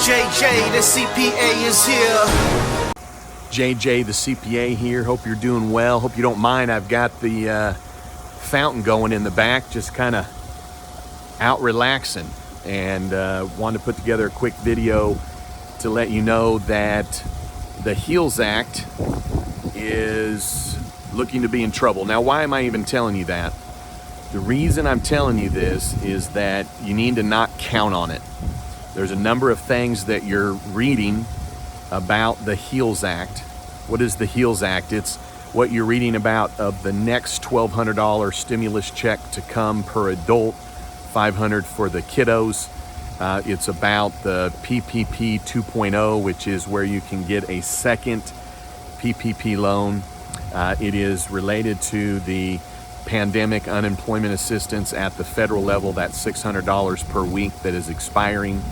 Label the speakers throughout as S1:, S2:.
S1: JJ, the CPA is here.
S2: JJ, the CPA here. Hope you're doing well. Hope you don't mind. I've got the fountain going in the back, just kind of out relaxing, and wanted to put together a quick video to let you know that the HEALS Act is looking to be in trouble. Now, why am I even telling you that? The reason I'm telling you this is that you need to not count on it. There's a number of things that you're reading about the HEALS Act. What is the HEALS Act? It's what you're reading about of the next $1,200 stimulus check to come per adult, $500 for the kiddos. It's about the PPP 2.0, which is where you can get a second PPP loan. It is related to the pandemic unemployment assistance at the federal level, that's $600 per week that is expiring,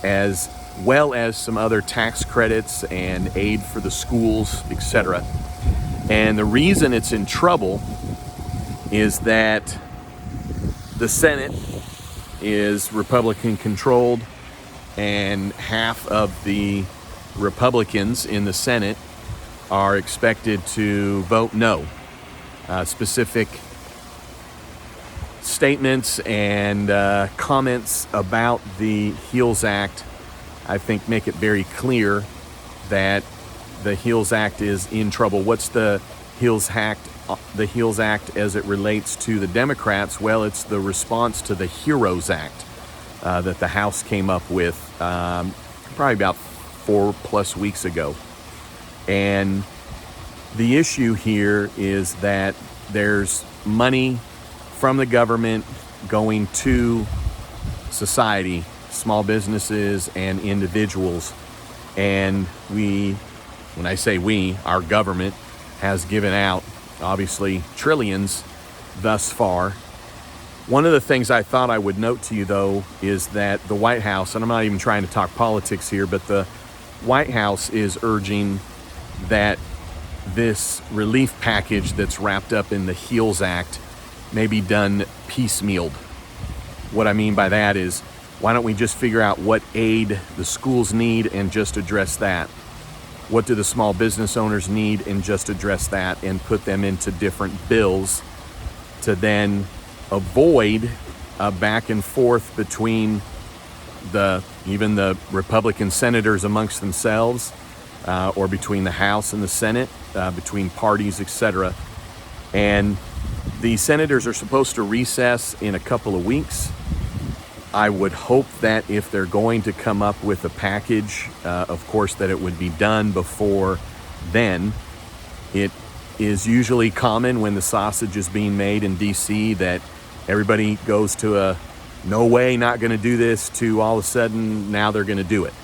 S2: as well as some other tax credits and aid for the schools, etc. And the reason it's in trouble is that the Senate is Republican controlled, and half of the Republicans in the Senate are expected to vote no. Specific statements and comments about the HEALS Act, I think, make it very clear that the HEALS Act is in trouble. What's the HEALS Act? The HEALS Act as it relates to the Democrats? Well, it's the response to the HEROES Act that the House came up with probably about 4+ weeks ago. And the issue here is that there's money from the government going to society, small businesses and individuals. And when I say we, our government has given out, obviously, trillions thus far. One of the things I thought I would note to you, though, is that the White House, and I'm not even trying to talk politics here, but the White House is urging that this relief package that's wrapped up in the HEALS Act may be done piecemealed. What I mean by that is, why don't we just figure out what aid the schools need and just address that? What do the small business owners need and just address that, and put them into different bills to then avoid a back and forth between even the Republican senators amongst themselves, or between the House and the Senate, between parties, etc. And the senators are supposed to recess in a couple of weeks. I would hope that if they're going to come up with a package, of course, that it would be done before then. It is usually common when the sausage is being made in D.C. that everybody goes to a no way, not going to do this, to all of a sudden now they're going to do it.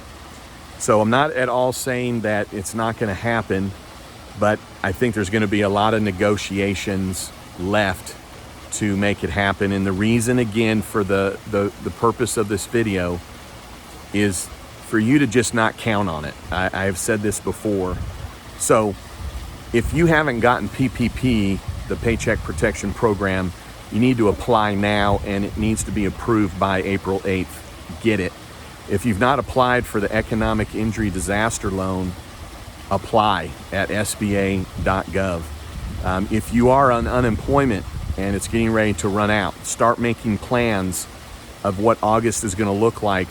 S2: So I'm not at all saying that it's not going to happen, but I think there's going to be a lot of negotiations left to make it happen. And the reason, again, for the purpose of this video is for you to just not count on it. I have said this before. So if you haven't gotten PPP, the Paycheck Protection Program, you need to apply now, and it needs to be approved by April 8th. Get it. If you've not applied for the Economic Injury Disaster Loan, apply at SBA.gov. If you are on unemployment and it's getting ready to run out, start making plans of what August is going to look like,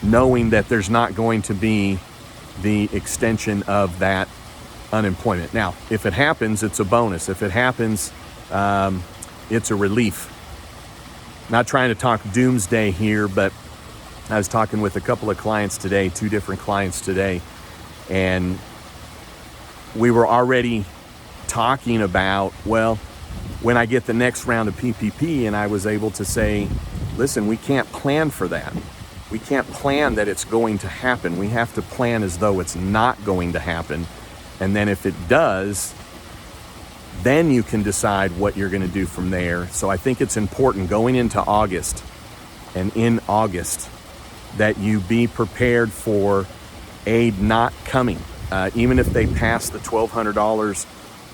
S2: knowing that there's not going to be the extension of that unemployment. Now, if it happens, it's a bonus. If it happens, it's a relief. Not trying to talk doomsday here, but I was talking with a couple of clients today, 2 different clients today, and we were already talking about, well, when I get the next round of PPP, and I was able to say, listen, we can't plan for that. We can't plan that it's going to happen. We have to plan as though it's not going to happen. And then if it does, then you can decide what you're going to do from there. So I think it's important going into August and in August that you be prepared for aid not coming. Even if they pass the $1,200,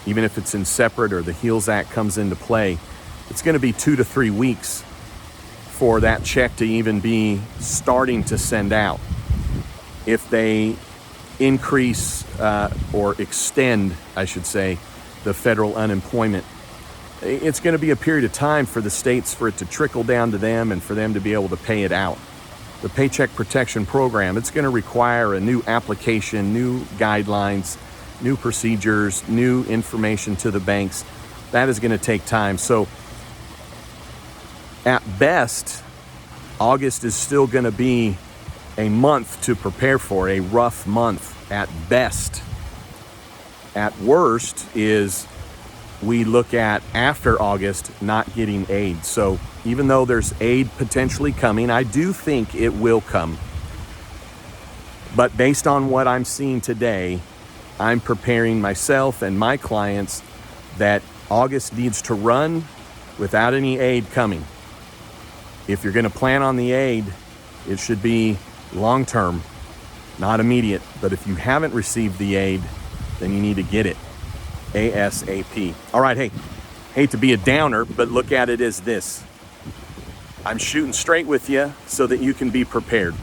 S2: even if it's in separate or the HEALS Act comes into play, it's going to be 2 to 3 weeks for that check to even be starting to send out. If they increase or extend, I should say, the federal unemployment, it's going to be a period of time for the states for it to trickle down to them and for them to be able to pay it out. The Paycheck Protection Program, it's going to require a new application, new guidelines, new procedures, new information to the banks. That is going to take time. So at best, August is still going to be a month to prepare for, a rough month at best. At worst is we look at after August not getting aid. So even though there's aid potentially coming, I do think it will come. But based on what I'm seeing today, I'm preparing myself and my clients that August needs to run without any aid coming. If you're going to plan on the aid, it should be long-term, not immediate. But if you haven't received the aid, then you need to get it ASAP. All right, hey, hate to be a downer, but look at it as this. I'm shooting straight with you so that you can be prepared.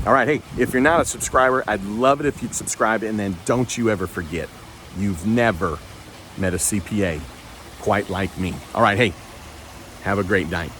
S2: All right, hey, if you're not a subscriber, I'd love it if you'd subscribe, and then don't you ever forget, you've never met a CPA quite like me. All right, hey, have a great night.